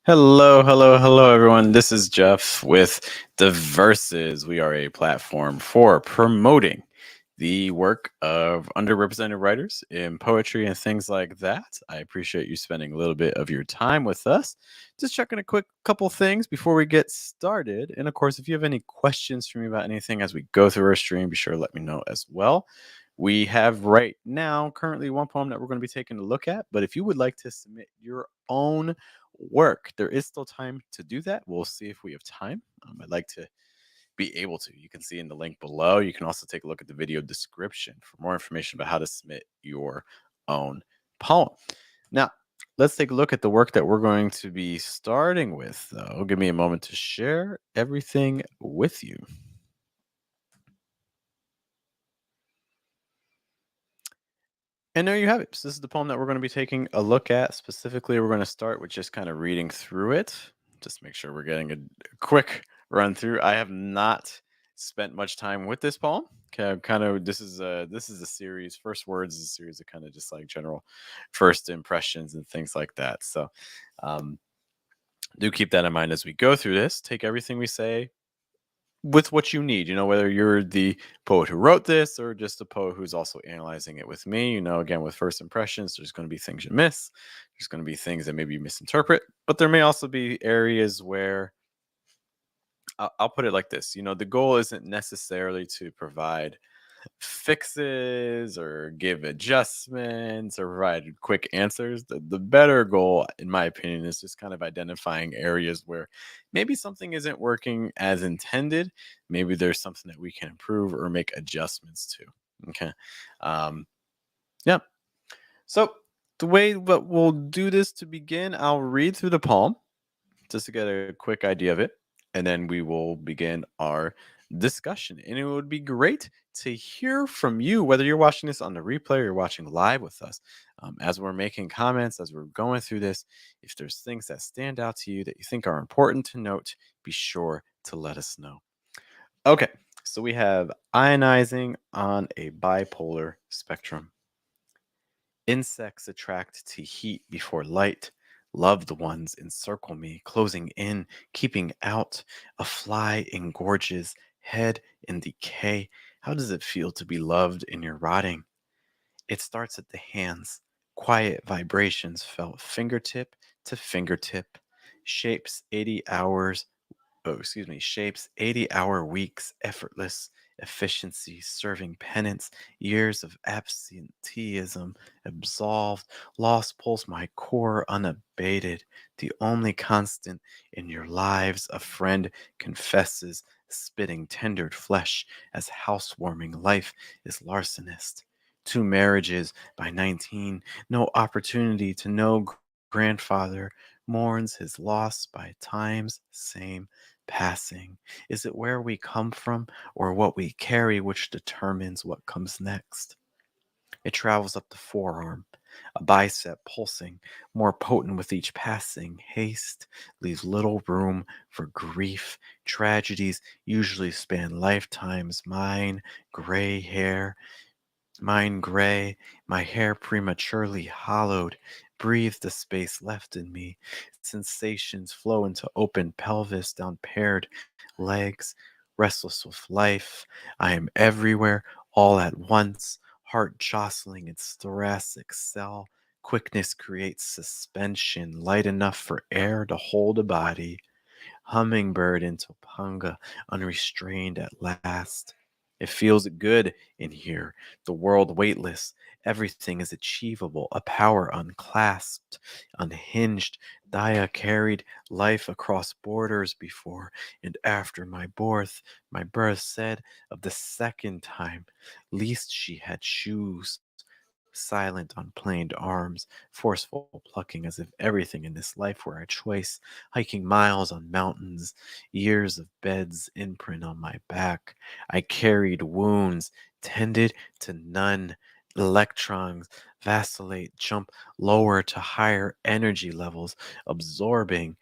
Hello, hello, hello, everyone. This is Jeff with The Verses. We are a platform for promoting the work of underrepresented writers in poetry and things like that. I appreciate you spending a little bit of your time with us. Just checking a quick couple things before we get started. And of course, if you have any questions for me about anything as we go through our stream, be sure to let me know as well. We have right now currently one poem that we're going to be taking a look at. But if you would like to submit your own work, there is still time to do that. We'll see if we have time. I'd like to be able to. You can see in the link below. You can also take a look at the video description for more information about how to submit your own poem. Now, let's take a look at the work that we're going to be starting with, though. Give me a moment to share everything with you. And there you have it. So this is the poem that we're going to be taking a look at. Specifically, we're going to start with just kind of reading through it. Just make sure we're getting a quick run through. I have not spent much time with this poem. Okay, kind of this is a series. First Words is a series of kind of just like general first impressions and things like that. So um, do keep that in mind as we go through this. Take everything we say with what you need, whether you're the poet who wrote this or just a poet who's also analyzing it with me. Again, with first impressions, there's going to be things you miss. There's going to be things that maybe you misinterpret, but there may also be areas where I'll put it like this. The goal isn't necessarily to provide fixes or give adjustments or provide quick answers. The better goal, in my opinion, is just kind of identifying areas where maybe something isn't working as intended. Maybe there's something that we can improve or make adjustments to. Okay. Um, yeah. So the way that we'll do this to begin, I'll read through the poem just to get a quick idea of it. And then we will begin our discussion. And it would be great to hear from you, whether you're watching this on the replay or you're watching live with us. As we're making comments, as we're going through this, if there's things that stand out to you that you think are important to note, be sure to let us know. Okay, so we have ionizing on a bipolar spectrum. Insects attract to heat before light. Loved ones encircle me, closing in, keeping out. A fly engorges, head in decay. How does it feel to be loved in your rotting? It starts at the hands. Quiet vibrations felt fingertip to fingertip. Shapes 80 hours shapes 80-hour weeks, effortless efficiency, serving penance, years of absenteeism, absolved, lost pulls my core unabated, the only constant in your lives, a friend confesses, spitting tendered flesh as housewarming life is larcenist. Two marriages by 19, no opportunity to know grandfather, mourns his loss by time's same passing? Is it where we come from or what we carry which determines what comes next? It travels up the forearm, a bicep pulsing, more potent with each passing. Haste leaves little room for grief. Tragedies usually span lifetimes. Mine gray, my hair prematurely hollowed, breathe the space left in me. Sensations flow into open pelvis, down paired legs, restless with life. I am everywhere, all at once, heart jostling its thoracic cell. Quickness creates suspension, light enough for air to hold a body. Hummingbird in Topanga, unrestrained at last. It feels good in here, the world weightless. Everything is achievable, a power unclasped, unhinged. Dia carried life across borders before and after my birth said of the second time, least she had shoes. Silent, unplaned arms, forceful plucking as if everything in this life were a choice, hiking miles on mountains, years of beds imprint on my back. I carried wounds, tended to none. Electrons vacillate, jump lower to higher energy levels, absorbing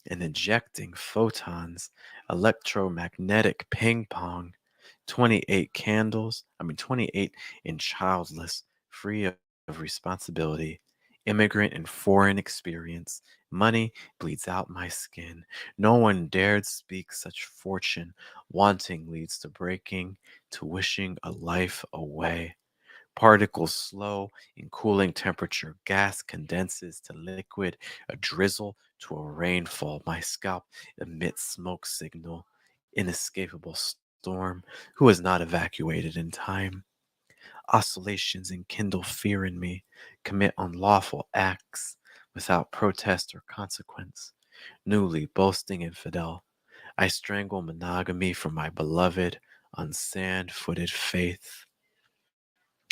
and ejecting photons, electromagnetic ping pong. 28 in childless, free of responsibility, immigrant and foreign experience. Money bleeds out my skin. No one dared speak such fortune. Wanting leads to breaking, to wishing a life away. Particles slow in cooling temperature. Gas condenses to liquid, a drizzle to a rainfall. My scalp emits smoke signal. Inescapable storm. Who is not evacuated in time? Oscillations enkindle fear in me. Commit unlawful acts without protest or consequence. Newly boasting infidel. I strangle monogamy from my beloved on sand footed faith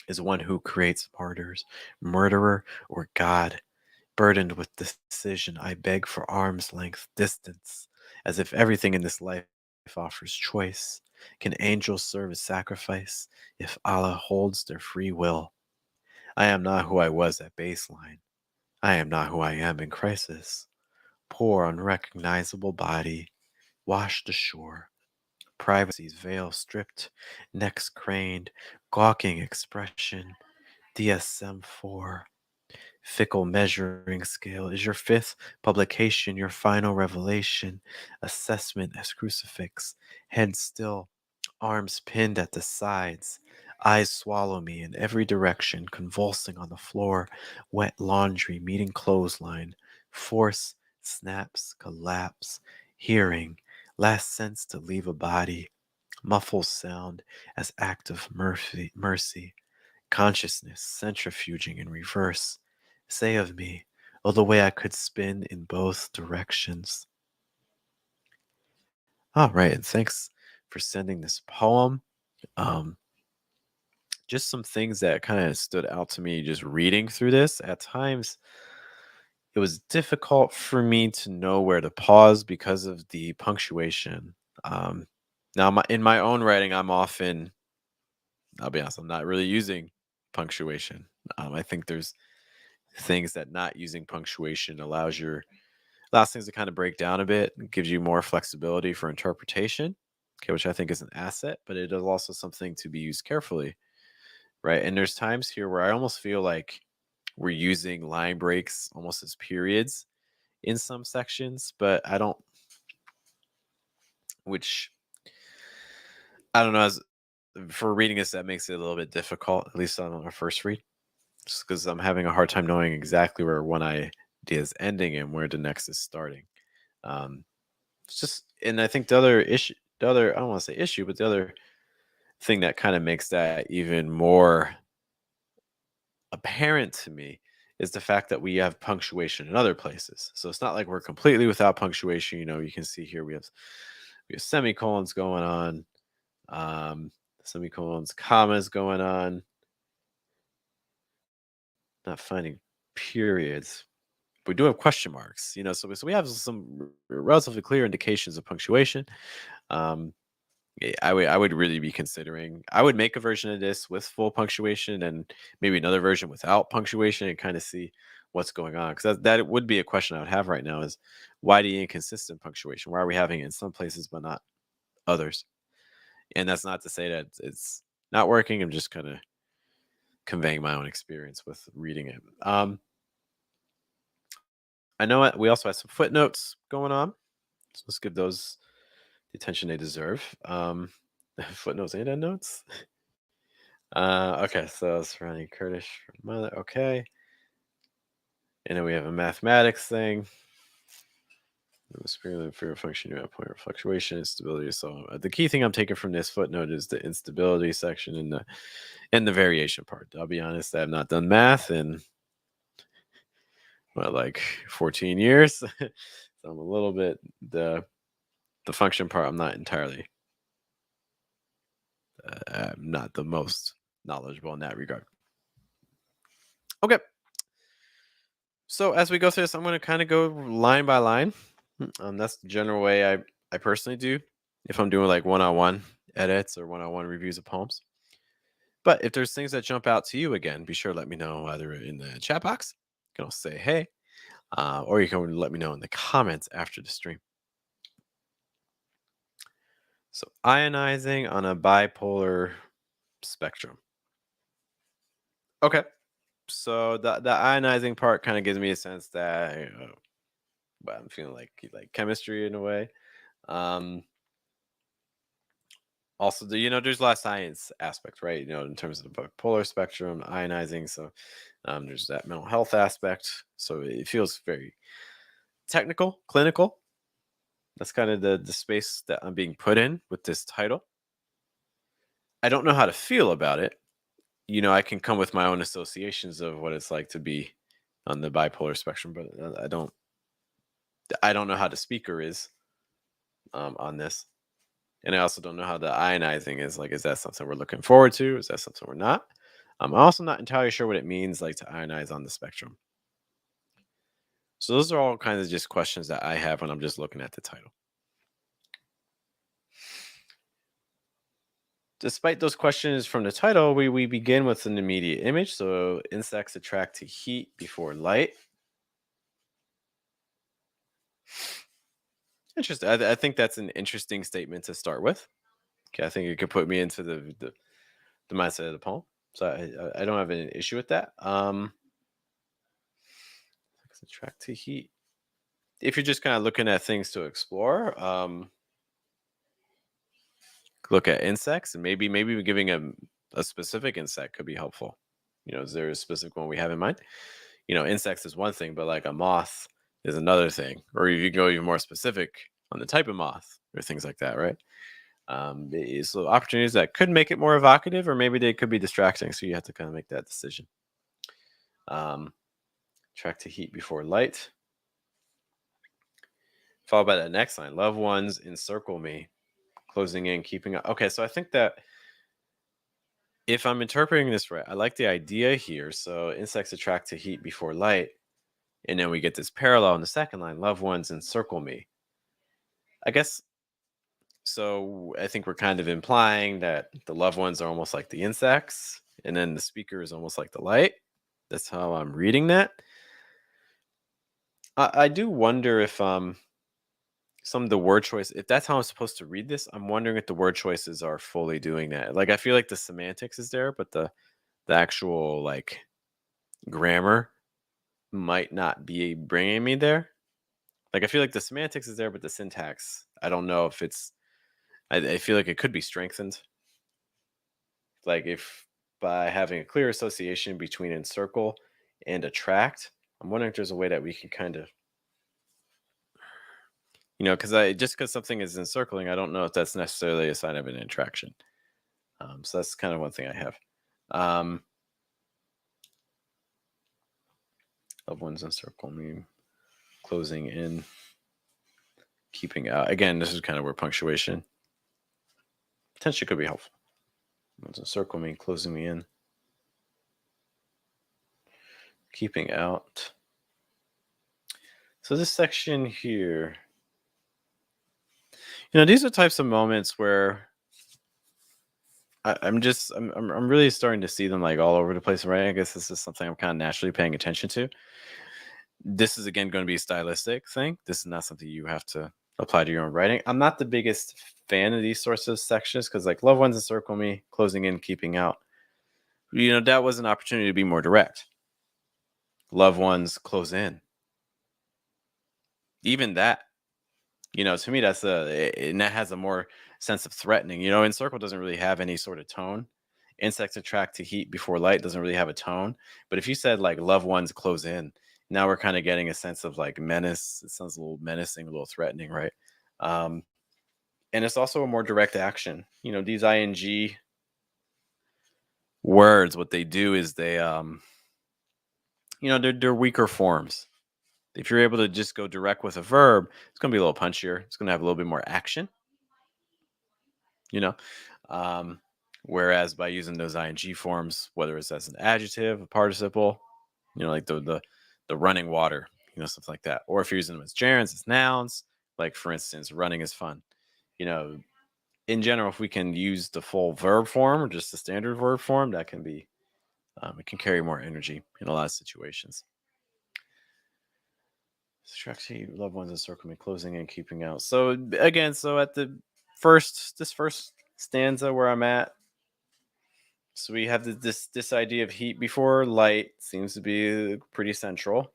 is one who creates martyrs, murderer, or God. Burdened with decision, I beg for arm's length distance, as if everything in this life offers choice. Can angels serve as sacrifice if Allah holds their free will? I am not who I was at baseline. I am not who I am in crisis. Poor, unrecognizable body, washed ashore. Privacy's veil stripped, necks craned, gawking expression. DSM-4. Fickle measuring scale is your fifth publication, your final revelation. Assessment as crucifix, head still, arms pinned at the sides. Eyes swallow me in every direction, convulsing on the floor. Wet laundry meeting clothesline. Force, snaps, collapse. Hearing, last sense to leave a body. Muffled sound as act of mercy. Consciousness centrifuging in reverse. Say of me, oh, the way I could spin in both directions. All right, and thanks for sending this poem. Um, just some things that kind of stood out to me just reading through this. At times, it was difficult for me to know where to pause because of the punctuation. Um, now, in my own writing, I'll be honest, I'm not really using punctuation. I think there's things that not using punctuation allows things to kind of break down a bit, and gives you more flexibility for interpretation, okay, which I think is an asset, but it is also something to be used carefully, right? And there's times here where I almost feel like we're using line breaks almost as periods in some sections, but I don't, which I don't know, as for reading this, that makes it a little bit difficult, at least on our first read, just because I'm having a hard time knowing exactly where one idea is ending and where the next is starting. Um, it's just, and I think I don't want to say issue, but the other thing that kind of makes that even more apparent to me is the fact that we have punctuation in other places. So it's not like we're completely without punctuation. You can see here we have semicolons going on, um, semicolons, commas going on. Not finding periods. We do have question marks. So we have some relatively clear indications of punctuation. Um, I would really be considering. I would make a version of this with full punctuation and maybe another version without punctuation and kind of see what's going on. Because that would be a question I would have right now is why the inconsistent punctuation? Why are we having it in some places but not others? And that's not to say that it's not working. I'm just kind of conveying my own experience with reading it. I know we also have some footnotes going on. So let's give those the attention they deserve. Footnotes and endnotes. Okay, so surrounding Kurdish mother. Okay, and then we have a mathematics thing. Spirit for a function, you have point of fluctuation, instability. So the key thing I'm taking from this footnote is the instability section and the variation part. I'll be honest, I have not done math in like 14 years, so I'm a little bit the function part. I'm not entirely. I'm not the most knowledgeable in that regard. Okay, so as we go through this, I'm going to kind of go line by line. That's the general way I personally do if I'm doing like one-on-one edits or one-on-one reviews of poems. But if there's things that jump out to you, again, be sure to let me know either in the chat box. You can also say hey, or you can let me know in the comments after the stream. So ionizing on a bipolar spectrum. Okay. So the ionizing part kind of gives me a sense that but I'm feeling like chemistry in a way. Um, Also, there's a lot of science aspect, right? In terms of the polar spectrum, ionizing. So there's that mental health aspect. So it feels very technical, clinical. That's kind of the space that I'm being put in with this title. I don't know how to feel about it. I can come with my own associations of what it's like to be on the bipolar spectrum, but I don't know how the speaker is on this. And I also don't know how the ionizing is. Like, is that something we're looking forward to? Is that something we're not? I'm also not entirely sure what it means, like, to ionize on the spectrum. So those are all kinds of just questions that I have when I'm just looking at the title. Despite those questions from the title, we begin with an immediate image. So insects attract to heat before light. Interesting. I think that's an interesting statement to start with. Okay, I think it could put me into the mindset of the poem. So I don't have an issue with that. Insects attract to heat. If you're just kind of looking at things to explore, look at insects, and maybe giving a specific insect could be helpful. Is there a specific one we have in mind? Insects is one thing, but like a moth is another thing. Or if you go even more specific on the type of moth or things like that, right? So opportunities that could make it more evocative, or maybe they could be distracting. So you have to kind of make that decision. Um, Track to heat before light, followed by the next line: loved ones encircle me, closing in, keeping up. Okay, so I think that if I'm interpreting this right, I like the idea here. So insects attract to heat before light, and then we get this parallel in the second line: loved ones encircle me. I guess so. I think we're kind of implying that the loved ones are almost like the insects, and then the speaker is almost like the light. That's how I'm reading that. I do wonder if some of the word choice, if that's how I'm supposed to read this, I'm wondering if the word choices are fully doing that. Like, I feel like the semantics is there, but the actual like grammar might not be bringing me there. Like, I feel like the semantics is there, but the syntax, I don't know if it's. I feel like it could be strengthened. Like, if by having a clear association between encircle and attract, I'm wondering if there's a way that we can kind of, because I just because something is encircling, I don't know if that's necessarily a sign of an attraction. So that's kind of one thing I have. Um, Loved ones encircle me, closing in, keeping out. Again, this is kind of where punctuation potentially could be helpful. Ones encircle me, closing me in, keeping out. So this section here, these are types of moments where I'm really starting to see them like all over the place, right? I guess this is something I'm kind of naturally paying attention to. This is again going to be a stylistic thing. This is not something you have to apply to your own writing. I'm not the biggest fan of these sorts of sections because, like, loved ones encircle me, closing in, keeping out. That was an opportunity to be more direct. Loved ones close in. Even that, to me, and that has a more sense of threatening. Encircle doesn't really have any sort of tone. Insects attract to heat before light doesn't really have a tone. But if you said like loved ones close in, now we're kind of getting a sense of like menace. It sounds a little menacing, a little threatening, right? Um, and it's also a more direct action. These ing words, what they do is they're weaker forms. If you're able to just go direct with a verb, it's going to be a little punchier. It's going to have a little bit more action. you know um Whereas by using those ing forms, whether it's as an adjective, a participle, like the running water, stuff like that, or if you're using them as gerunds, as nouns, like for instance running is fun. you know in general, if we can use the full verb form or just the standard verb form, that can be it can carry more energy in a lot of situations. Structure loved ones encircle me, closing and keeping out. So again, so at this first stanza where I'm at, So we have this idea of heat before light seems to be pretty central,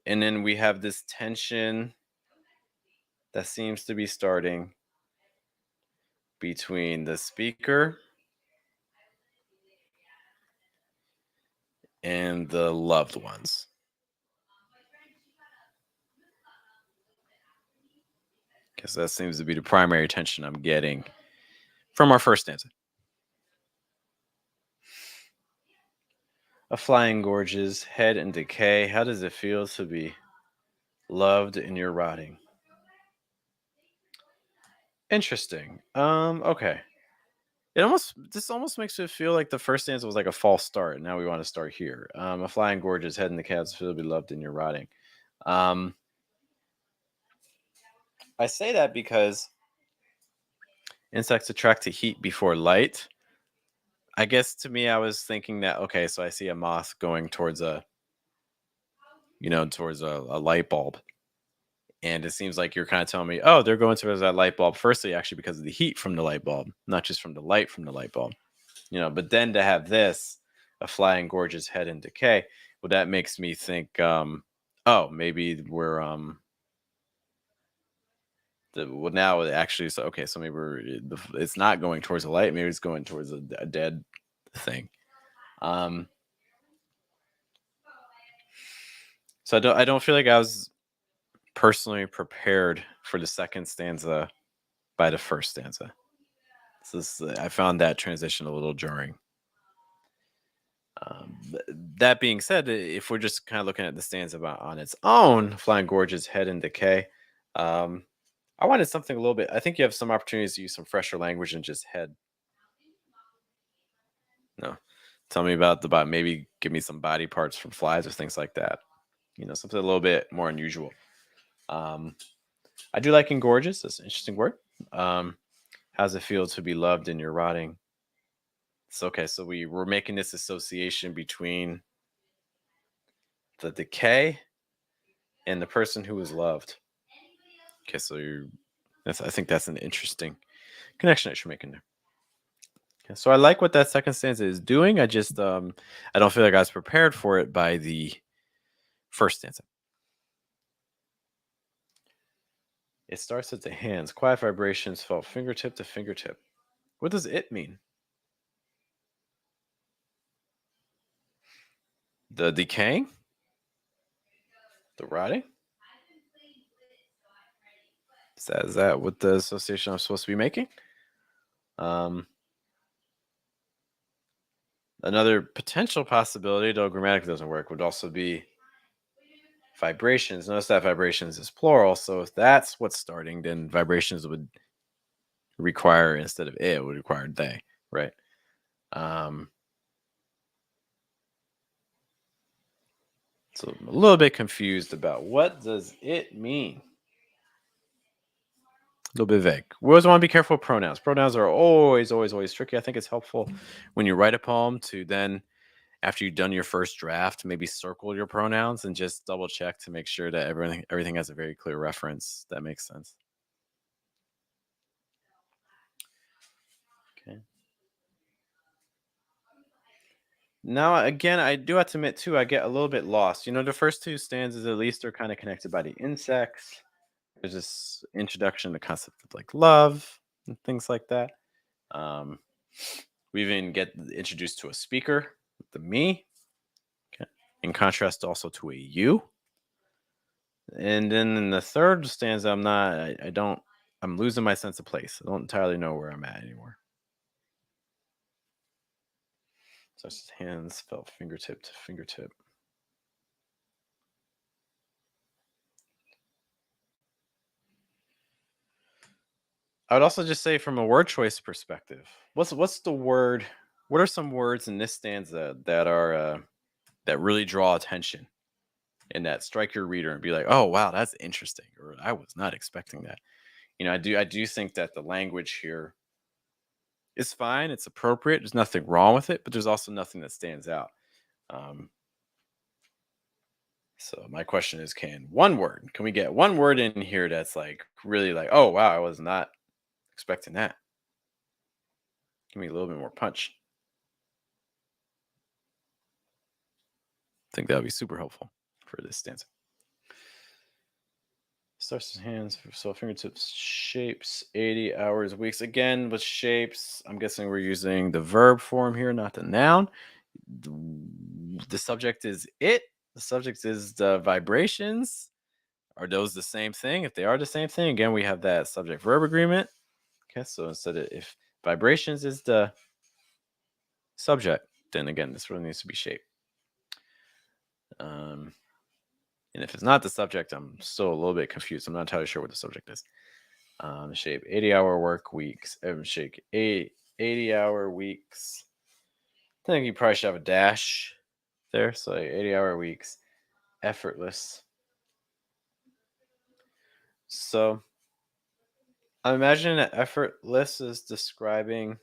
and then we have this tension that seems to be starting between the speaker and the loved ones, because that seems to be the primary tension I'm getting from our first stanza. A flying gorge's head in decay. How does it feel to be loved in your rotting? Interesting. Okay. This almost makes it feel like the first stanza was like a false start. Now we want to start here. A flying gorge's head in the cat's feel to be loved in your rotting. Um, I say that because insects attract to heat before light. I guess to me, I was thinking that okay, so I see a moth going towards a light bulb, and it seems like you're kind of telling me, oh, they're going towards that light bulb. Firstly, actually, because of the heat from the light bulb, not just from the light from the light bulb. But then to have this, a flying gorgeous head in decay, well, that makes me think, oh, maybe we're well now it actually so okay, so maybe it's not going towards the light, maybe it's going towards a dead thing. Um, so I don't feel like I was personally prepared for the second stanza by the first stanza. I found that transition a little jarring. That being said, if we're just kind of looking at the stanza on its own, Flying Gorge's head in decay. Um, I wanted something a little bit. I think you have some opportunities to use some fresher language than just head. No, tell me about maybe give me some body parts from flies or things like that. Something a little bit more unusual. Um, I do like engorgeous. That's an interesting word. Um, how's it feel to be loved in your rotting? So okay, so we're making this association between the decay and the person who was loved. Okay, so I think that's an interesting connection that you're making there. Okay, so I like what that second stanza is doing. I don't feel like I was prepared for it by the first stanza. It starts at the hands, quiet vibrations felt fingertip to fingertip. What does it mean? The decaying? The rotting? Is that what the association I'm supposed to be making? Um, Another potential possibility, though grammatically doesn't work, would also be vibrations. Notice that vibrations is plural, so if that's what's starting, then vibrations would require instead of it would require they, right? Um, so I'm a little bit confused about what does it mean. A little bit vague. We always want to be careful with pronouns. Pronouns are always, always, always tricky. I think it's helpful when you write a poem to then, after you've done your first draft, maybe circle your pronouns and just double check to make sure that everything has a very clear reference. That makes sense. Okay. Now, again, I do have to admit too, I get a little bit lost. The first two stanzas at least are kind of connected by the insects. There's this introduction to the concept of like love and things like that. Um, we even get introduced to a speaker, the me, okay, in contrast also to a you. And then in the third stanza, I'm losing my sense of place. I don't entirely know where I'm at anymore. So it's hands felt fingertip to fingertip. I would also just say from a word choice perspective, what's the word? What are some words in this stanza that really draw attention and that strike your reader and be like, oh wow, that's interesting, or I was not expecting that. I do think that the language here is fine. It's appropriate. There's nothing wrong with it, but there's also nothing that stands out. Um, so my question is, can we get one word in here that's like really like, oh wow, I was not expecting that. Give me a little bit more punch. think that would be super helpful for this stanza. Starts with hands, so fingertips, shapes, 80 hours, weeks. Again, with shapes, I'm guessing we're using the verb form here, not the noun. The subject is it. The subject is the vibrations. Are those the same thing? If they are the same thing, again, we have that subject verb agreement. Okay, so instead of if vibrations is the subject, then again, this really needs to be shape. And if it's not the subject, I'm still a little bit confused. I'm not entirely sure what the subject is. Shape 80-hour work weeks. Shape 80-hour weeks. I think you probably should have a dash there. So like 80-hour weeks, effortless. So I'm imagining that effortless is describing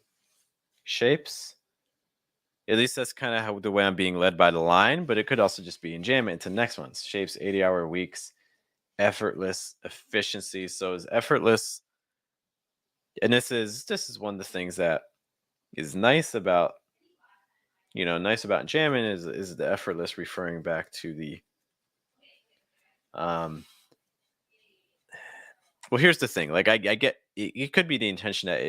shapes. At least that's kind of how the way I'm being led by the line, but it could also just be enjambment into the next ones. Shapes 80-hour weeks, effortless efficiency. So is effortless, and this is one of the things that is nice about enjambment is the effortless referring back to the um well, here's the thing. Like I get it could be the intention that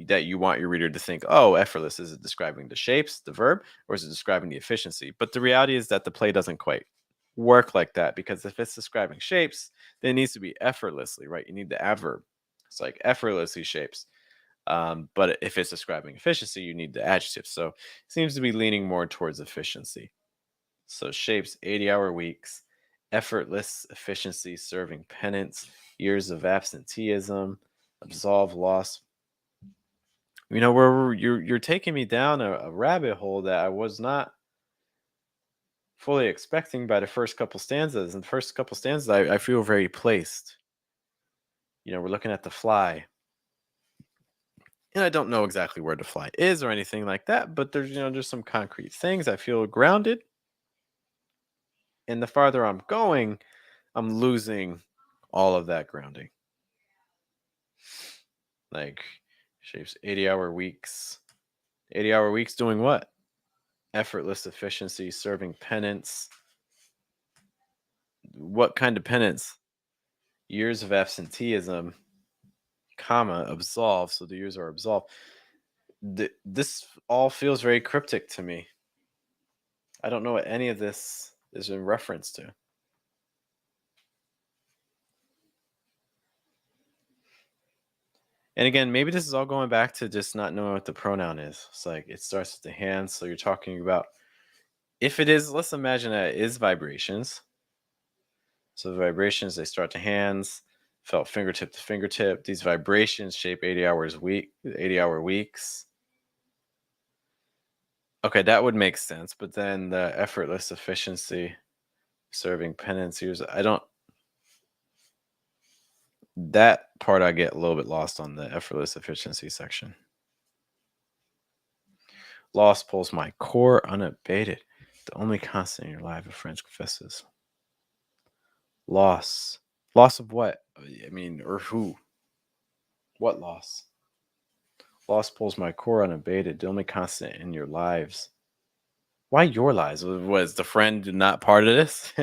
that you want your reader to think, oh, effortless, is it describing the shapes, the verb, or is it describing the efficiency? But the reality is that the play doesn't quite work like that, because if it's describing shapes, then it needs to be effortlessly, right? You need the adverb. It's like effortlessly shapes. But if it's describing efficiency, you need the adjective. So it seems to be leaning more towards efficiency. So shapes 80-hour weeks, effortless efficiency, serving penance, years of absenteeism, absolve loss. Where you're taking me down a rabbit hole that I was not fully expecting by the first couple stanzas. And the first couple stanzas, I feel very placed. We're looking at the fly. And I don't know exactly where the fly is or anything like that, but there's some concrete things. I feel grounded. And the farther I'm going, I'm losing all of that grounding. Like shapes 80-hour weeks. 80-hour weeks doing what? Effortless efficiency, serving penance. What kind of penance? Years of absenteeism, comma, absolve. So the years are absolved. This all feels very cryptic to me. I don't know what any of this is in reference to. And again, maybe this is all going back to just not knowing what the pronoun is. It's like it starts with the hands. So you're talking about, if it is, let's imagine that it is vibrations. So the vibrations, they start to hands, felt fingertip to fingertip. These vibrations shape 80-hour weeks. Okay, that would make sense. But then the effortless efficiency, serving penance years. That part I get a little bit lost on, the effortless efficiency section. Loss pulls my core unabated. The only constant in your life, a friend confesses. Loss. Loss of what? I mean, or who? What loss? Loss pulls my core unabated. The only constant in your lives. Why your lives? Was the friend not part of this?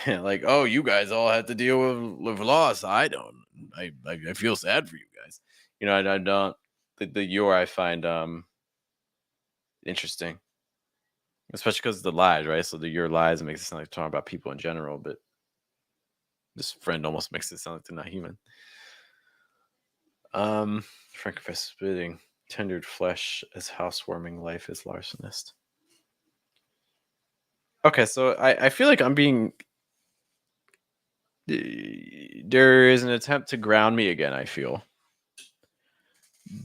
Like, oh, you guys all have to deal with loss. I don't. I feel sad for you guys. I don't. The your I find interesting, especially because of the lies, right? So the your lies makes it sound like talking about people in general, but this friend almost makes it sound like they're not human. Frank confesses spitting, tendered flesh as housewarming, life is larcenist. Okay, so I feel like I'm being. There is an attempt to ground me again, I feel.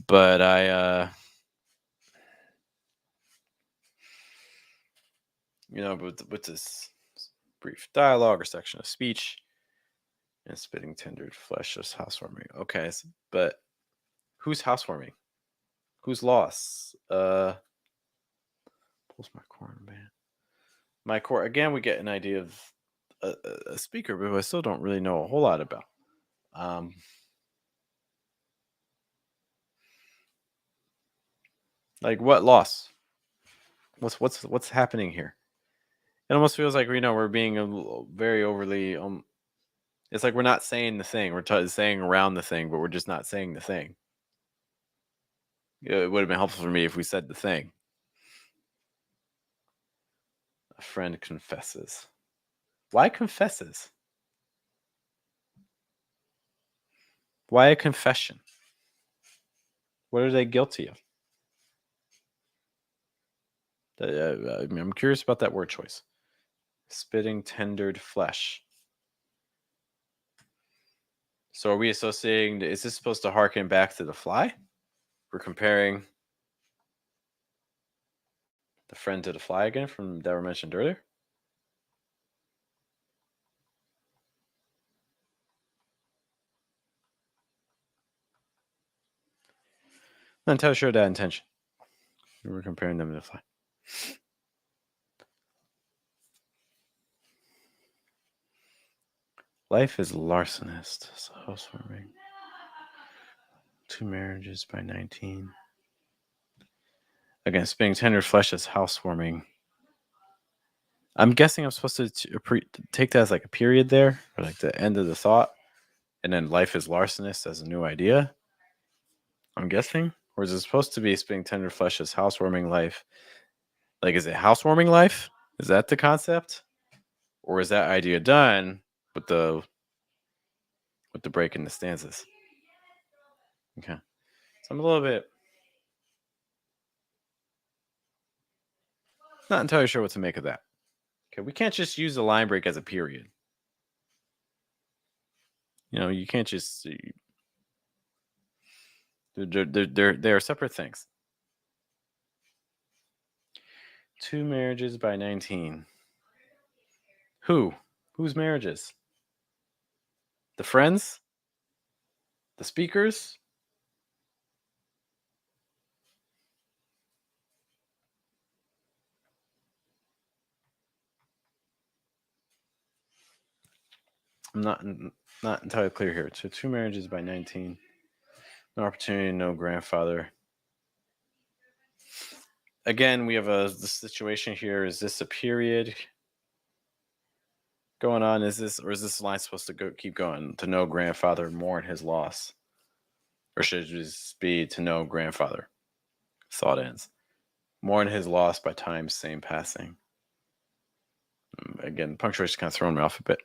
But with this brief dialogue or section of speech, and spitting tendered flesh as housewarming. Okay, but who's housewarming? Who's lost? Pulls my corn, man. My core again. We get an idea of a speaker, but I still don't really know a whole lot about. Um, like what loss? What's happening here? It almost feels like we're being very overly. It's like we're not saying the thing. We're saying around the thing, but we're just not saying the thing. It would have been helpful for me if we said the thing. A friend confesses. Why confesses? Why a confession? What are they guilty of? I'm curious about that word choice. Spitting tendered flesh. So are we associating? Is this supposed to harken back to the fly? We're comparing the friend to the fly again from that were mentioned earlier. Not entirely sure that intention. We're comparing them to the fly. Life is larcenist. So housewarming. 2 marriages by 19. Again, spitting tender flesh is housewarming. I'm guessing I'm supposed to take that as like a period there, or like the end of the thought, and then life is larcenist as a new idea. I'm guessing, or is it supposed to be spitting tender flesh as housewarming life? Like, is it housewarming life? Is that the concept, or is that idea done with the break in the stanzas? Okay, so I'm a little bit not entirely sure what to make of that. Okay, we can't just use the line break as a period. You can't just. They are separate things. 2 marriages by 19. Who? Whose marriages? The friends? The speakers? I'm not entirely clear here. So 2 marriages by 19. No opportunity, no grandfather. Again, we have the situation here. Is this a period going on? Is this line supposed to keep going? To no grandfather, mourn his loss, or should it just be to no grandfather? Thought ends. Mourn his loss by time's same passing. Again, punctuation kind of thrown me off a bit.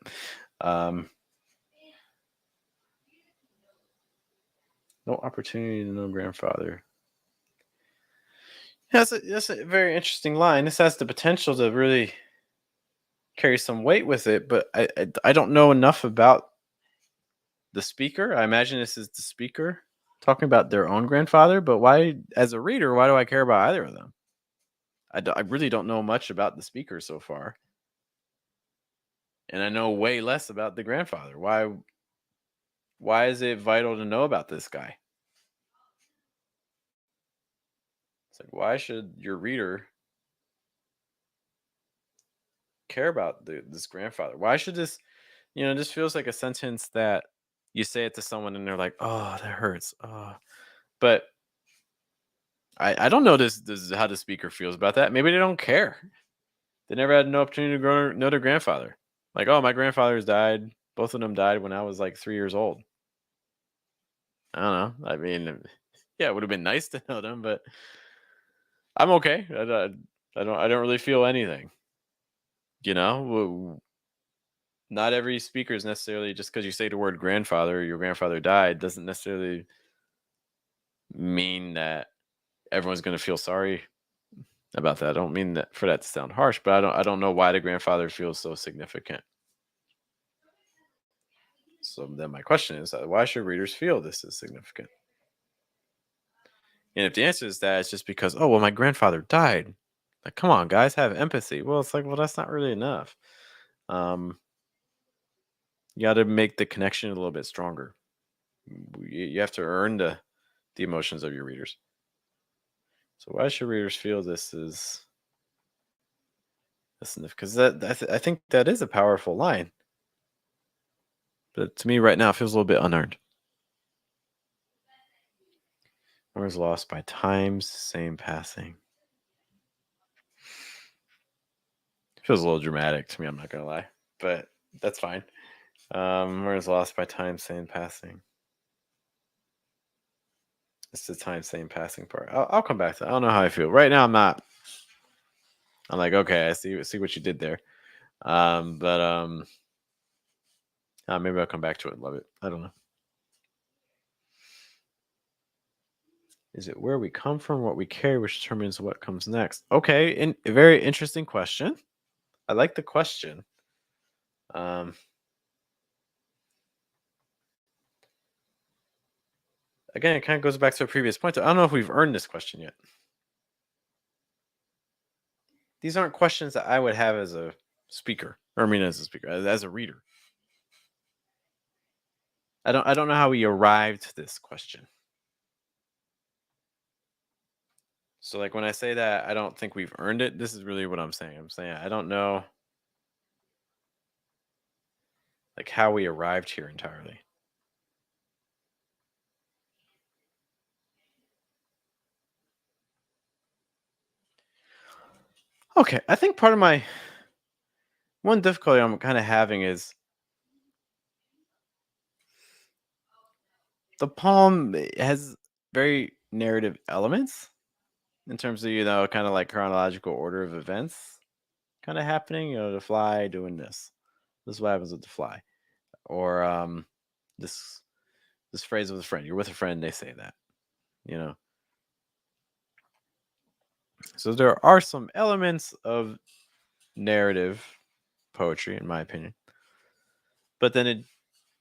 No opportunity to no grandfather. Yeah, that's a very interesting line. This has the potential to really carry some weight with it, but I don't know enough about the speaker. I imagine this is the speaker talking about their own grandfather, but why, as a reader, why do I care about either of them? I really don't know much about the speaker so far, and I know way less about the grandfather. Why is it vital to know about this guy? It's like, why should your reader care about this grandfather? Why should this, this feels like a sentence that you say it to someone and they're like, oh, that hurts. Oh. But I don't know this is how the speaker feels about that. Maybe they don't care. They never had no opportunity to know their grandfather. Like, oh, my grandfather's died. Both of them died when I was like 3 years old. I don't know. I mean, yeah, it would have been nice to know them, but I'm okay. I don't really feel anything. Not every speaker is necessarily just because you say the word grandfather, your grandfather died, doesn't necessarily mean that everyone's going to feel sorry about that. I don't mean that for that to sound harsh, but I don't know why the grandfather feels so significant. So then my question is, why should readers feel this is significant? And if the answer is that it's just because, oh well, my grandfather died. Like, come on, guys, have empathy. Well, it's like, well, that's not really enough. Um, you got to make the connection a little bit stronger. You have to earn the emotions of your readers. So why should readers feel this is because I think that is a powerful line, but to me right now it feels a little bit unearned. Or is lost by time's same passing. Feels a little dramatic to me, I'm not gonna lie. But that's fine. Where's lost by time, same passing? It's the time, same passing part. I'll come back to that. I don't know how I feel. Right now I'm not. I'm like, okay, I see what you did there. But maybe I'll come back to it and love it. I don't know. Is it where we come from, what we carry, which determines what comes next? Okay, a very interesting question. I like the question. Um, Again, it kind of goes back to a previous point. I don't know if we've earned this question yet. These aren't questions that I would have as a speaker, or I mean, as a speaker, as a reader. I don't know how we arrived to this question. So, like, when I say that I don't think we've earned it, this is really what I'm saying. I'm saying I don't know, like, how we arrived here entirely. Okay, I think part of my one difficulty I'm kind of having is the poem has very narrative elements in terms of, kind of like chronological order of events kind of happening. The fly doing this. This is what happens with the fly. Or this this phrase with a friend. You're with a friend, they say that. You know. So there are some elements of narrative poetry, in my opinion. But then it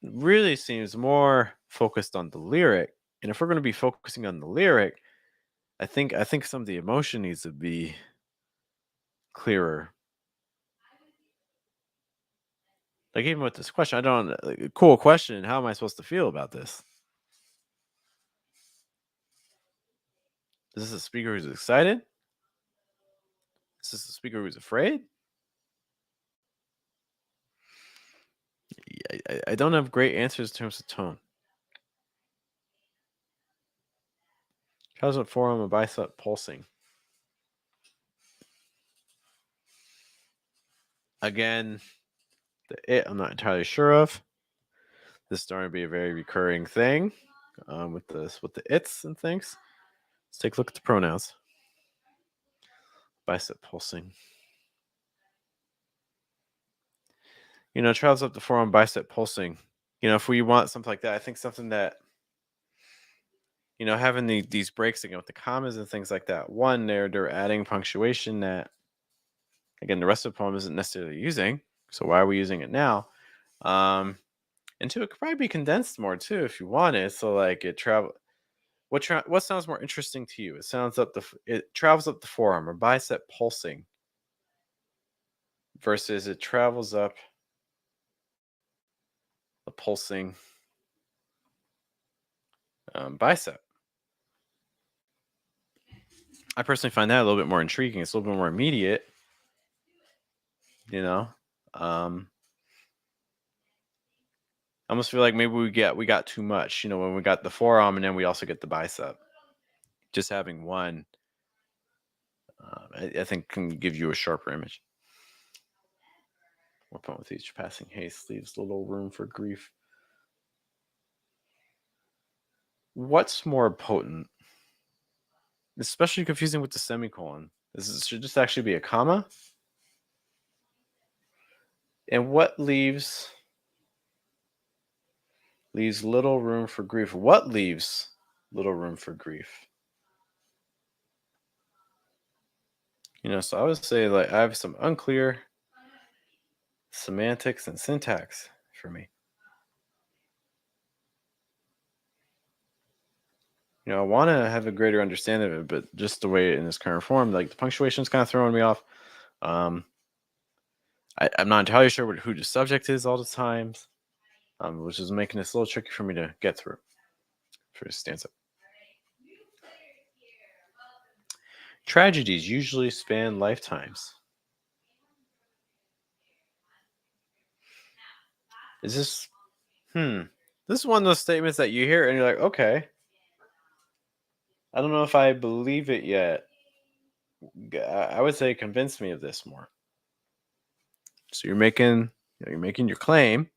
really seems more focused on the lyric. And if we're going to be focusing on the lyric, I think some of the emotion needs to be clearer. Like, even with this question, I don't like, cool question. How am I supposed to feel about this? Is this a speaker who's excited? Is this a speaker who's afraid? I don't have great answers in terms of tone. How's it forearm and bicep pulsing? Again, I'm not entirely sure of. This is starting to be a very recurring thing with the its and things. Let's take a look at the pronouns. Bicep pulsing. Travels up the forearm, bicep pulsing. If we want something like that, I think something that having these breaks again with the commas and things like that. One, they're adding punctuation that, again, the rest of the poem isn't necessarily using. So why are we using it now? And two, it could probably be condensed more too if you wanted. So like it travel. What sounds more interesting to you? It travels up the forearm or bicep pulsing versus it travels up the pulsing bicep. I personally find that a little bit more intriguing. It's a little bit more immediate, you know. Um, I almost feel like maybe we got too much, when we got the forearm and then we also get the bicep. Just having one, I think, can give you a sharper image. What point with each passing haste leaves little room for grief. What's more potent? Especially confusing with the semicolon. Should this actually be a comma? And what leaves little room for grief? What leaves little room for grief? So I would say, like, I have some unclear semantics and syntax for me. I want to have a greater understanding of it, but just the way in this current form, like the punctuation is kind of throwing me off. I'm not entirely sure who the subject is all the times, which is making this a little tricky for me to get through for this stanza. Tragedies usually span lifetimes. Is this this is one of those statements that you hear and you're like, okay, I don't know if I believe it yet. I would say convince me of this more. So you're making your claim.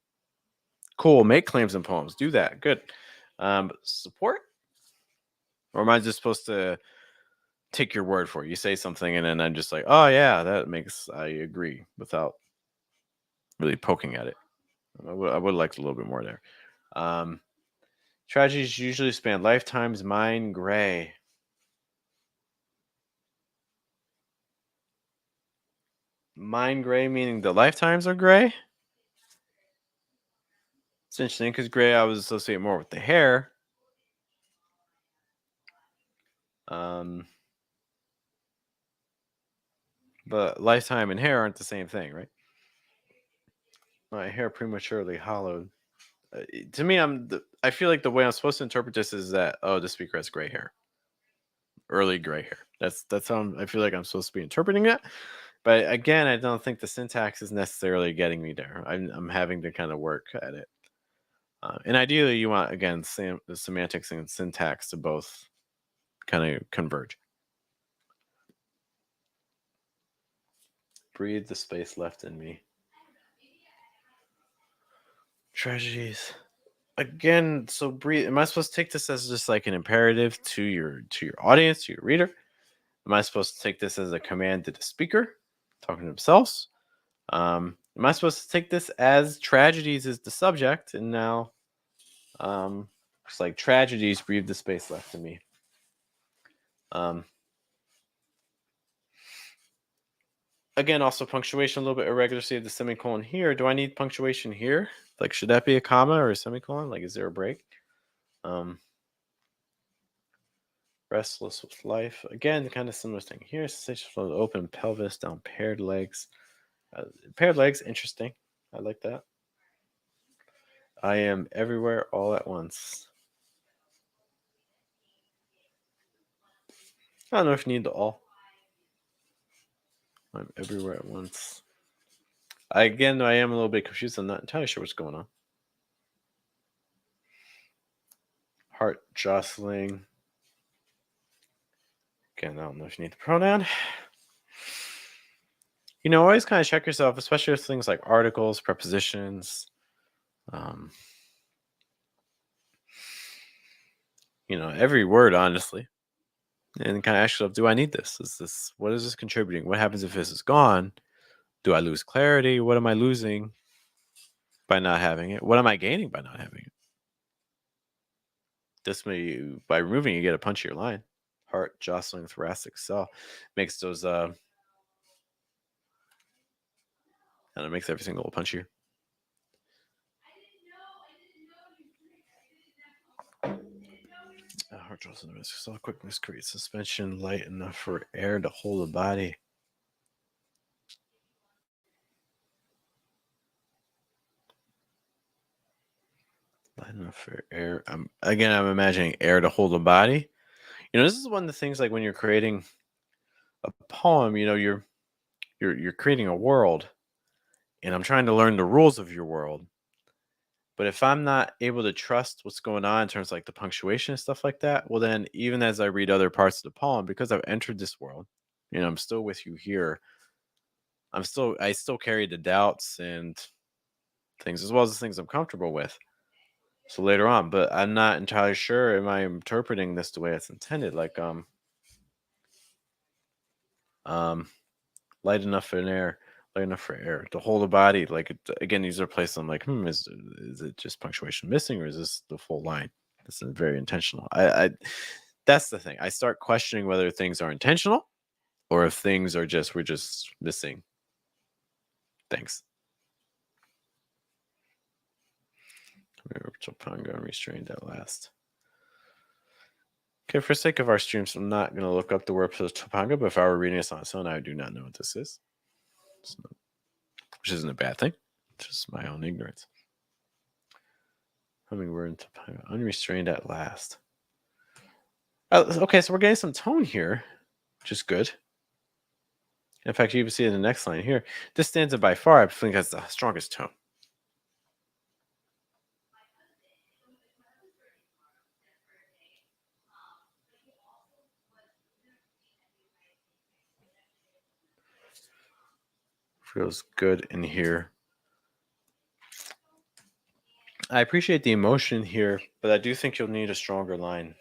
Cool. Make claims in poems. Do that. Good. But support, or am I just supposed to take your word for it? You say something, and then I'm just like, oh yeah, I agree, without really poking at it. I would like a little bit more there. Um, Tragedies usually span lifetimes. Mine gray. Mine gray meaning the lifetimes are gray. It's interesting because gray I was associate more with the hair. Um, but lifetime and hair aren't the same thing, right? My hair prematurely hollowed. To me, I feel like the way I'm supposed to interpret this is that, oh, the speaker has gray hair, early gray hair. That's how I feel like I'm supposed to be interpreting it. But again, I don't think the syntax is necessarily getting me there. I'm having to kind of work at it. And ideally, you want, again, the semantics and syntax to both kind of converge. Breathe the space left in me. Tragedies. Again, so breathe. Am I supposed to take this as just like an imperative to your audience, to your reader? Am I supposed to take this as a command to the speaker talking to themselves? Am I supposed to take this as tragedies is the subject, and now it's like tragedies breathe the space left in me? Um, Again, also punctuation, a little bit irregular. See the semicolon here. Do I need punctuation here? Like, should that be a comma or a semicolon? Like, is there a break? Um, Restless with life. Again, kind of similar thing here. Sensation from the open pelvis down paired legs. Paired legs, interesting. I like that. I am everywhere all at once. I don't know if you need the all. I'm everywhere at once. I am a little bit confused. I'm not entirely sure what's going on. Heart jostling. Again, I don't know if you need the pronoun. Always kind of check yourself, especially with things like articles, prepositions. Um, every word, honestly. And kind of ask yourself, do I need this? What is this contributing? What happens if this is gone? Do I lose clarity? What am I losing by not having it? What am I gaining by not having it? By removing, you get a punchier line. Heart jostling thoracic cell makes those and it makes everything a little punchier. Heart jostling thoracic cell quickness creates suspension light enough for air to hold the body. Light enough for air. I'm imagining air to hold the body. This is one of the things, like when you're creating a poem, you're creating a world, and I'm trying to learn the rules of your world. But if I'm not able to trust what's going on in terms of like the punctuation and stuff like that, well, then even as I read other parts of the poem, because I've entered this world, I'm still with you here. I still carry the doubts and things, as well as the things I'm comfortable with. So later on, but I'm not entirely sure. Am I interpreting this the way it's intended? Like, um, light enough for air, light enough for air to hold a body. Like, again, these are places I'm like, is it just punctuation missing, or is this the full line? This is very intentional. I That's the thing. I start questioning whether things are intentional or if things are we're just missing things. Topanga restrained at last. Okay, for sake of our streams, I'm not going to look up the word for Topanga, but if I were reading this on its own, I do not know what this is. Which isn't a bad thing. It's just my own ignorance. Hummingbird and Topanga. Unrestrained at last. Okay, so we're getting some tone here, which is good. In fact, you even see it in the next line here. This stanza by far, I think, has the strongest tone. Feels good in here. I appreciate the emotion here, but I do think you'll need a stronger line.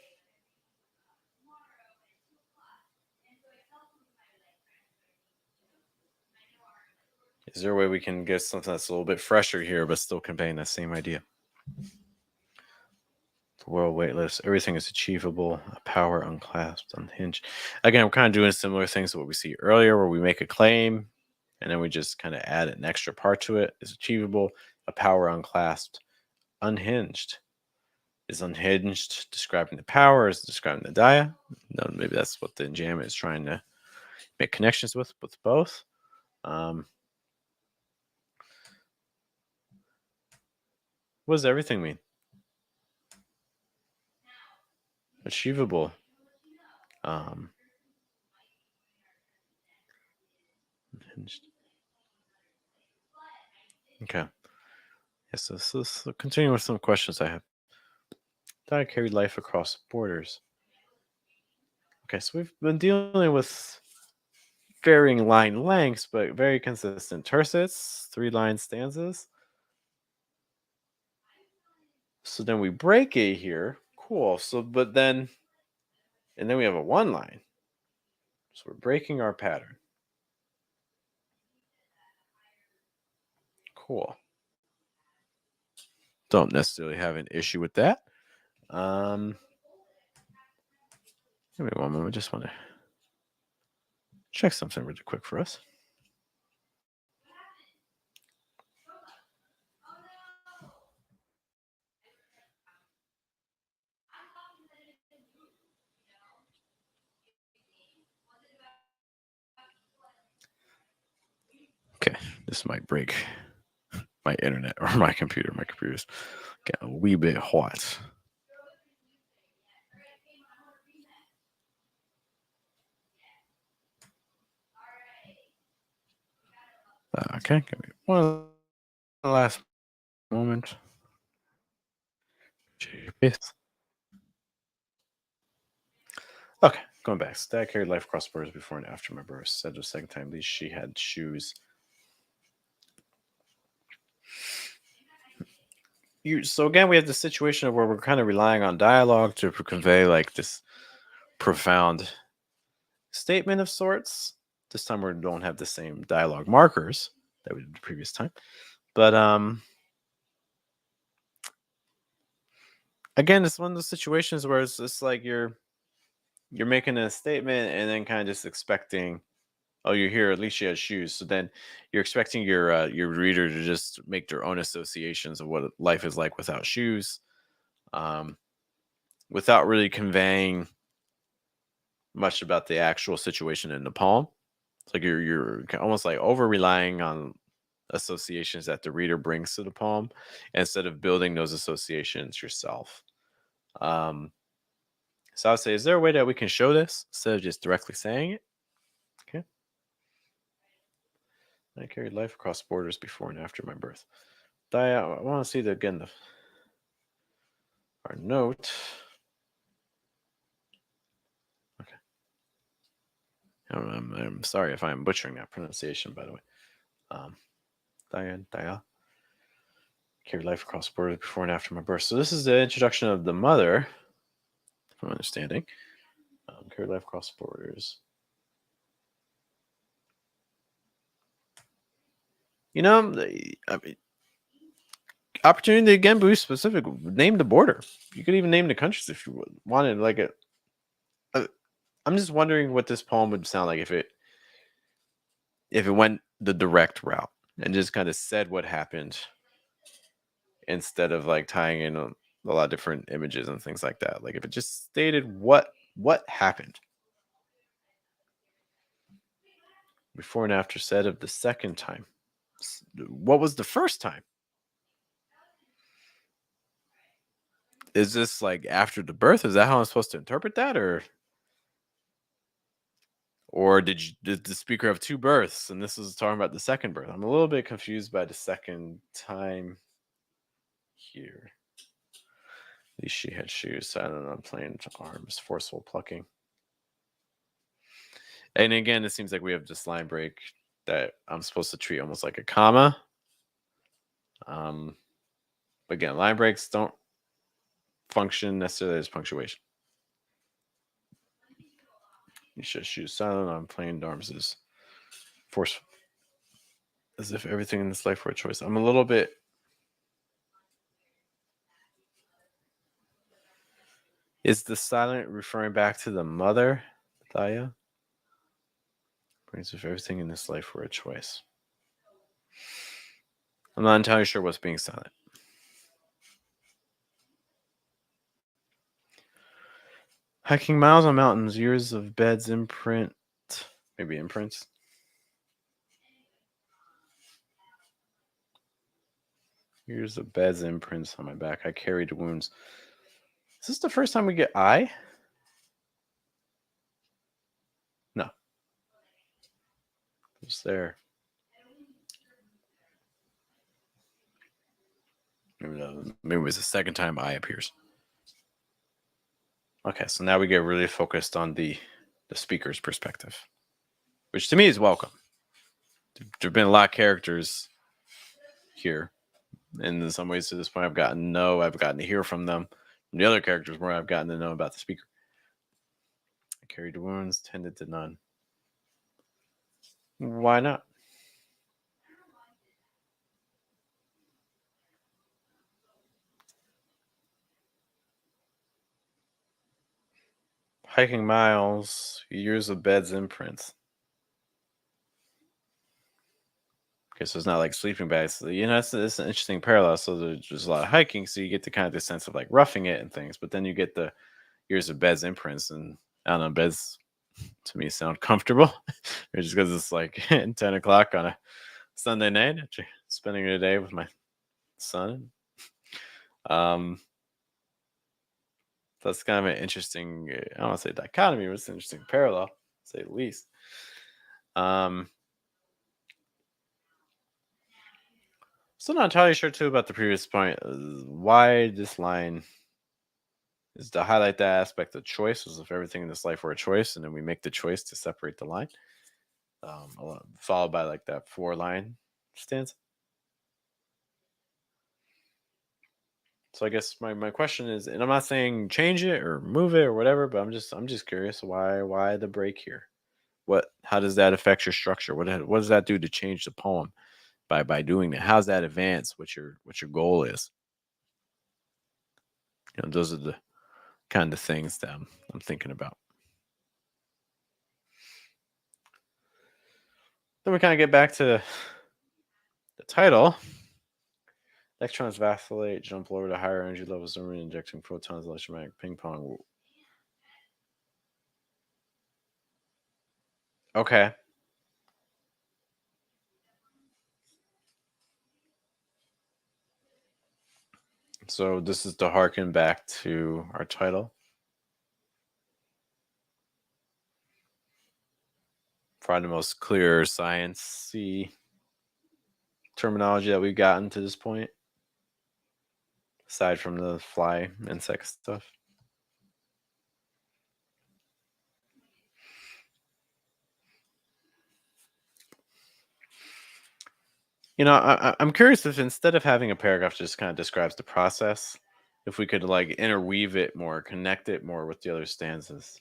Is there a way we can get something that's a little bit fresher here, but still conveying that same idea? The world weightless, everything is achievable, a power unclasped, unhinged. Again, we're kind of doing similar things to what we see earlier, where we make a claim and then we just kind of add an extra part to it. Is achievable, a power unclasped, unhinged. Is unhinged describing the power? Is describing the dia? No, maybe that's what the enjambment is trying to make connections with both. What does everything mean? Achievable. Um, unhinged. Okay. Yes, so let's continue with some questions I have. Dia carried life across borders. Okay, so we've been dealing with varying line lengths, but very consistent tercets, 3-line stanzas. So then we break A here. Cool. So, and then we have a 1-line. So we're breaking our pattern. Cool. Don't necessarily have an issue with that. Give me one moment. I just want to check something really quick for us. Okay, this might break my internet or my computer. My computer's getting a wee bit hot. Okay, give me one last moment. Okay, going back. Dad carried life across borders before and after my birth. Said the second time, at least she had shoes. So again, we have the situation where we're kind of relying on dialogue to convey like this profound statement of sorts. This time we don't have the same dialogue markers that we did the previous time. But again, it's one of those situations where it's just like you're making a statement and then kind of just expecting, oh, you're here, at least she has shoes. So then you're expecting your reader to just make their own associations of what life is like without shoes, um, without really conveying much about the actual situation in the poem. It's like you're almost like over relying on associations that the reader brings to the poem instead of building those associations yourself. Um, so I would say, is there a way that we can show this instead of just directly saying it? Okay. I carried life across borders before and after my birth. I want to see our note. Okay. I'm sorry if I'm butchering that pronunciation, by the way. Dia carried life across borders before and after my birth. So this is the introduction of the mother, from understanding. Carried life across borders. You know, I mean, opportunity to again be specific. Name the border. You could even name the countries if you wanted. Like it. I'm just wondering what this poem would sound like if it went the direct route and just kind of said what happened instead of like tying in a lot of different images and things like that. Like if it just stated what happened before and after said of the second time. What was the first time? Is this like after the birth? Is that how I'm supposed to interpret that, or did the speaker have two births and this is talking about the second birth? I'm a little bit confused by the second time here. At least she had shoes. So I don't know. I'm playing arms, forceful plucking. And again, it seems like we have this line break that I'm supposed to treat almost like a comma. But again, line breaks don't function necessarily as punctuation. You should choose silent on plain arms is forceful, as if everything in this life were a choice. I'm a little bit. Is the silent referring back to the mother, Thaya? Brings if everything in this life were a choice. I'm not entirely sure what's being silent. Hiking miles on mountains, years of beds imprint. Maybe imprints. Years of beds imprints on my back. I carried wounds. Is this the first time we get I? No. It's there. Maybe it was the second time I appears. Okay, so now we get really focused on the speaker's perspective, which to me is welcome. There've been a lot of characters here, and in some ways to this point I've gotten to hear from them. From the other characters more I've gotten to know about the speaker. I carried wounds, tended to none. Why not? Hiking miles, years of beds imprints. Okay, so it's not like sleeping bags. It's an interesting parallel. So there's a lot of hiking, so you get the kind of the sense of like roughing it and things, but then you get the years of beds imprints, and I don't know, beds to me sound comfortable. Or just because it's like 10 o'clock on a Sunday night after spending a day with my son. Um, that's kind of an interesting, I don't want to say dichotomy, but it's an interesting parallel, to say the least. Um, Still not entirely sure too about the previous point. Why this line is to highlight that aspect of choice, as if everything in this life were a choice, and then we make the choice to separate the line. Followed by like that 4-line stanza. So I guess my question is, and I'm not saying change it or move it or whatever, but I'm just curious why the break here? How does that affect your structure? What does that do to change the poem by doing that? How's that advance what your goal is? Those are the kind of things that I'm thinking about. Then we kind of get back to the title. Electrons vacillate, jump lower to higher energy levels, and injecting protons, electromagnetic ping pong. Okay. So this is to harken back to our title. Probably the most clear science-y terminology that we've gotten to this point, aside from the fly insect stuff. I'm curious if instead of having a paragraph just kind of describes the process, if we could like interweave it more, connect it more with the other stanzas.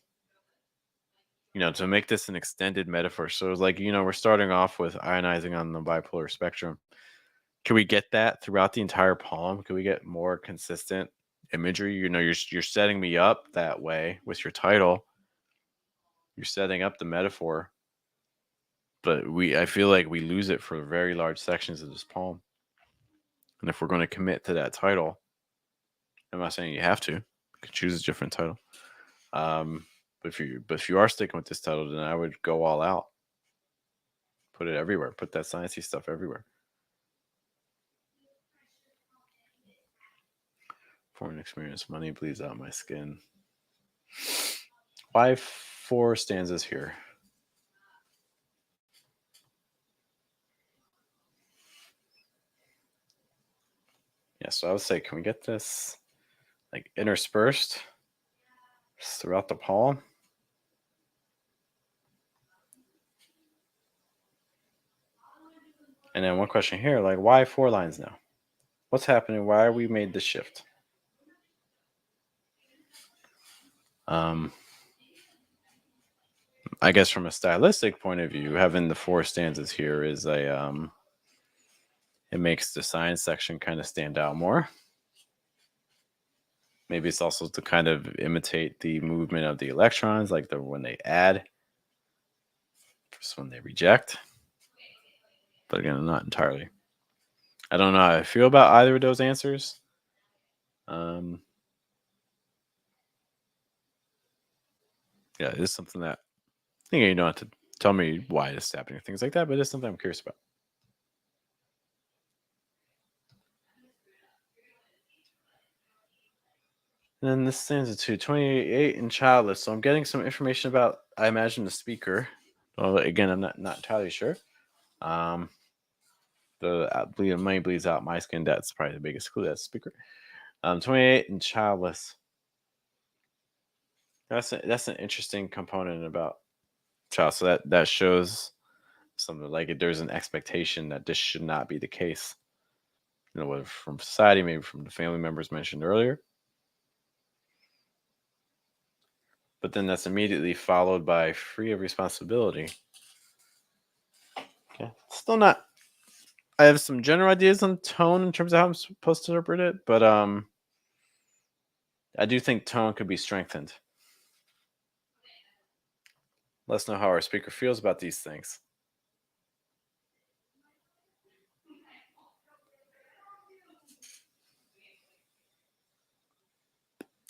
To make this an extended metaphor. So it's like, we're starting off with ionizing on the bipolar spectrum. Can we get that throughout the entire poem? Can we get more consistent imagery? You're setting me up that way with your title. You're setting up the metaphor, but I feel like we lose it for very large sections of this poem. And if we're going to commit to that title, I'm not saying you have to. You can choose a different title. But if you are sticking with this title, then I would go all out. Put it everywhere. Put that sciencey stuff everywhere. Foreign experience, money bleeds out my skin. Why 4 stanzas here? Yeah, so I would say, can we get this like interspersed throughout the poem? And then one question here, like why 4 lines now? What's happening? Why are we made this shift? Um, I guess from a stylistic point of view, having the 4 stanzas here is it makes the science section kind of stand out more. Maybe it's also to kind of imitate the movement of the electrons, like when they add versus when they reject. But again, not entirely. I don't know how I feel about either of those answers. Yeah, it is something that I think you don't have to tell me why it's happening, things like that, but it's something I'm curious about. And then this stanza 28 and childless. So I'm getting some information about, I imagine, the speaker. Well, again, I'm not entirely sure. The money bleeds out my skin. That's probably the biggest clue. That's speaker. 28 and childless. That's an interesting component about child. So that shows something like there's an expectation that this should not be the case. Whether from society, maybe from the family members mentioned earlier. But then that's immediately followed by free of responsibility. Okay, still not. I have some general ideas on tone in terms of how I'm supposed to interpret it, but I do think tone could be strengthened. Let us know how our speaker feels about these things.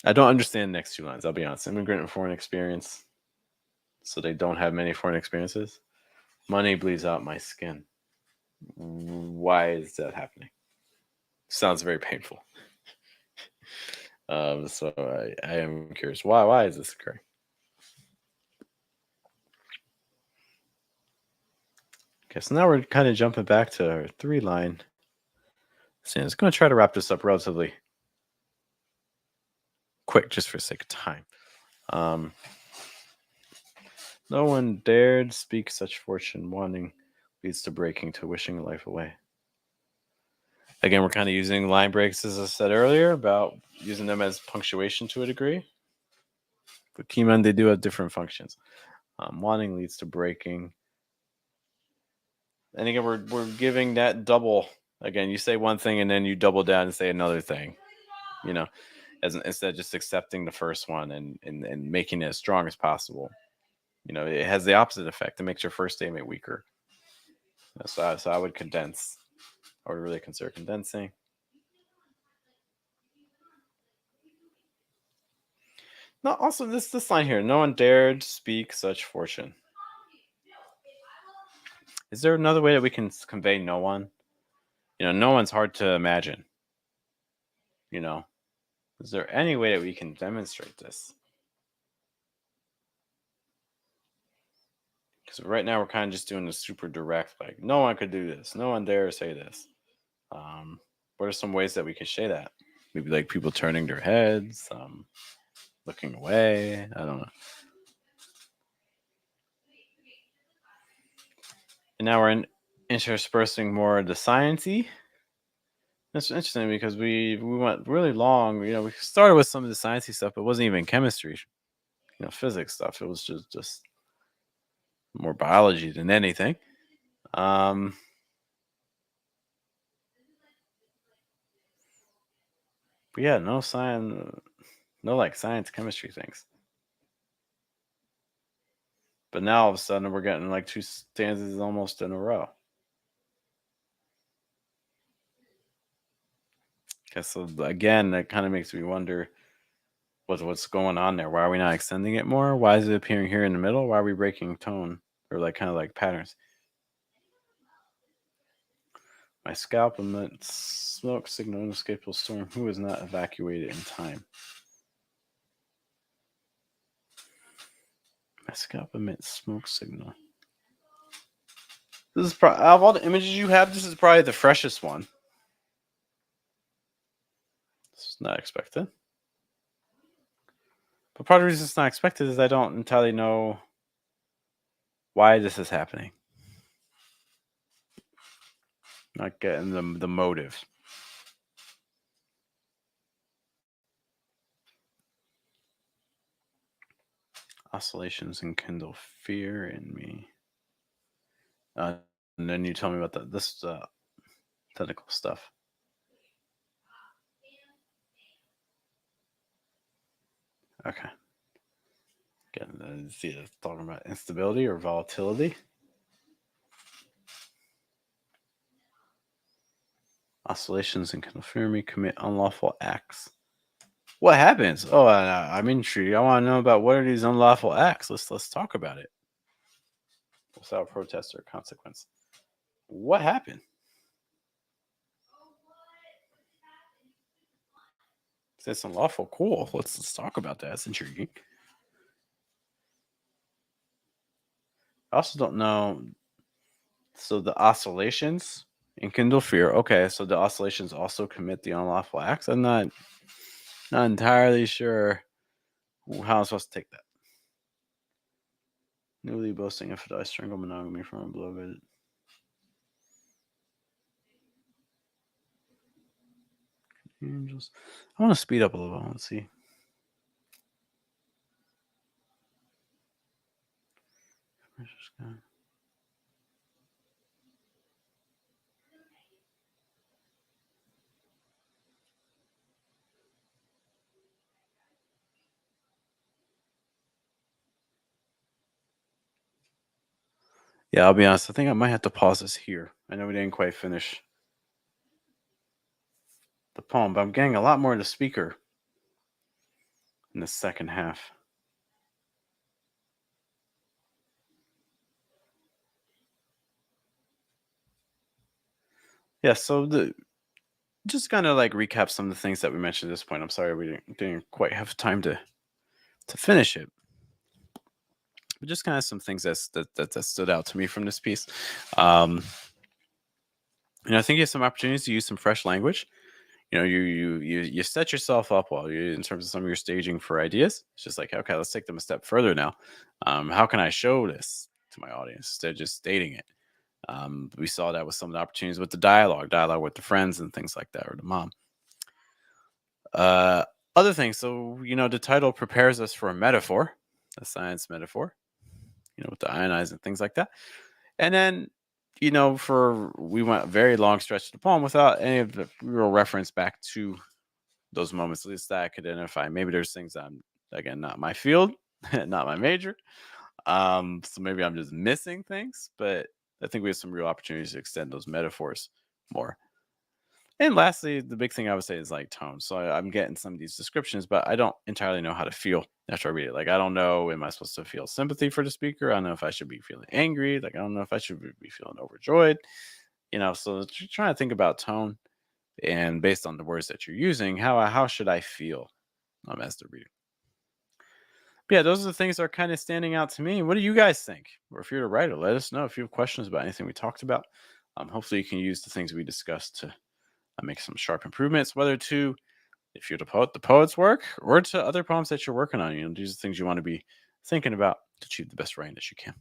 I don't understand the next 2 lines. I'll be honest. Immigrant and foreign experience. So they don't have many foreign experiences. Money bleeds out my skin. Why is that happening? Sounds very painful. So I am curious. Why is this occurring? Okay, so now we're kind of jumping back to our 3-line. So I'm going to try to wrap this up relatively quick, just for sake of time. No one dared speak such fortune, wanting leads to breaking, to wishing life away. Again, we're kind of using line breaks, as I said earlier, about using them as punctuation to a degree. But keymen, they do have different functions. Wanting leads to breaking. And again, we're giving that double. Again, you say one thing and then you double down and say another thing. Instead of just accepting the first one and making it as strong as possible. It has the opposite effect. It makes your first statement weaker. So I would condense. I would really consider condensing. No, also this line here. No one dared speak such fortune. Is there another way that we can convey no one? No one's hard to imagine. Is there any way that we can demonstrate this? Because right now we're kind of just doing the super direct, like no one could do this, no one dare say this. What are some ways that we could say that? Maybe like people turning their heads, looking away. I don't know. And now we're interspersing more of the sciencey. That's interesting because we went really long. We started with some of the sciencey stuff, but it wasn't even chemistry, physics stuff. It was just more biology than anything. But yeah, no science, no like science chemistry things. But now all of a sudden we're getting like 2 stanzas almost in a row. Okay, so again, that kind of makes me wonder what's going on there. Why are we not extending it more? Why is it appearing here in the middle? Why are we breaking tone or like kind of like patterns? My scalp emits smoke signal inescapable storm. Who is not evacuated in time? My scalp emits smoke signal. This is out of all the images you have, this is probably the freshest one. This is not expected. But part of the reason it's not expected is I don't entirely know why this is happening. Not getting the motive. Oscillations enkindle fear in me. Uh, and then you tell me about this technical stuff. Okay. Again, it's either talking about instability or volatility. Oscillations enkindle fear in me. Commit unlawful acts. What happens? Oh, I'm intrigued. I want to know about what are these unlawful acts. Let's talk about it without protest or consequence. What happened? It's unlawful. Cool. Let's talk about that. That's intriguing. I also don't know. So the oscillations enkindle fear. Okay, so the oscillations also commit the unlawful acts. I'm not entirely sure how I'm supposed to take that. Newly boasting infidel strangle monogamy from a beloved. Angels. I want to speed up a little bit. Let's see. Yeah, I'll be honest. I think I might have to pause this here. I know we didn't quite finish the poem, but I'm getting a lot more of the speaker in the second half. Yeah, so the just kind of like recap some of the things that we mentioned at this point. I'm sorry we didn't quite have time to finish it, but just kind of some things that stood out to me from this piece. Um, I think you have some opportunities to use some fresh language. You set yourself up well you in terms of some of your staging for ideas. It's just like, okay, let's take them a step further now. How can I show this to my audience instead of just stating it? We saw that with some of the opportunities with the dialogue with the friends and things like that, or the mom. uh Other things, so the title prepares us for a metaphor, a science metaphor, with the ionize and things like that. And then, for we went a very long stretch of the poem without any of the real reference back to those moments, at least that I could identify. Maybe there's things I'm, again, not my field, not my major. So maybe I'm just missing things, but I think we have some real opportunities to extend those metaphors more. And lastly, the big thing I would say is like tone. So I'm getting some of these descriptions, but I don't entirely know how to feel after I read it. Like, I don't know, am I supposed to feel sympathy for the speaker? I don't know if I should be feeling angry. Like, I don't know if I should be feeling overjoyed. So trying to think about tone, and based on the words that you're using, how should I feel as the reader? But yeah, those are the things that are kind of standing out to me. What do you guys think? Or if you're a writer, let us know if you have questions about anything we talked about. Hopefully, you can use the things we discussed to make some sharp improvements, whether to, if you're the poet, the poet's work, or to other poems that you're working on. These are things you want to be thinking about to achieve the best writing that you can.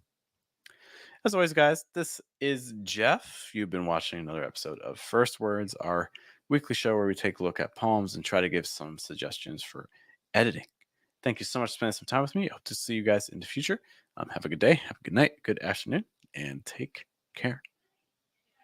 As always, guys, this is Jeff. You've been watching another episode of First Words, our weekly show where we take a look at poems and try to give some suggestions for editing. Thank you so much for spending some time with me. I hope to see you guys in the future. Have a good day, have a good night, good afternoon, and take care.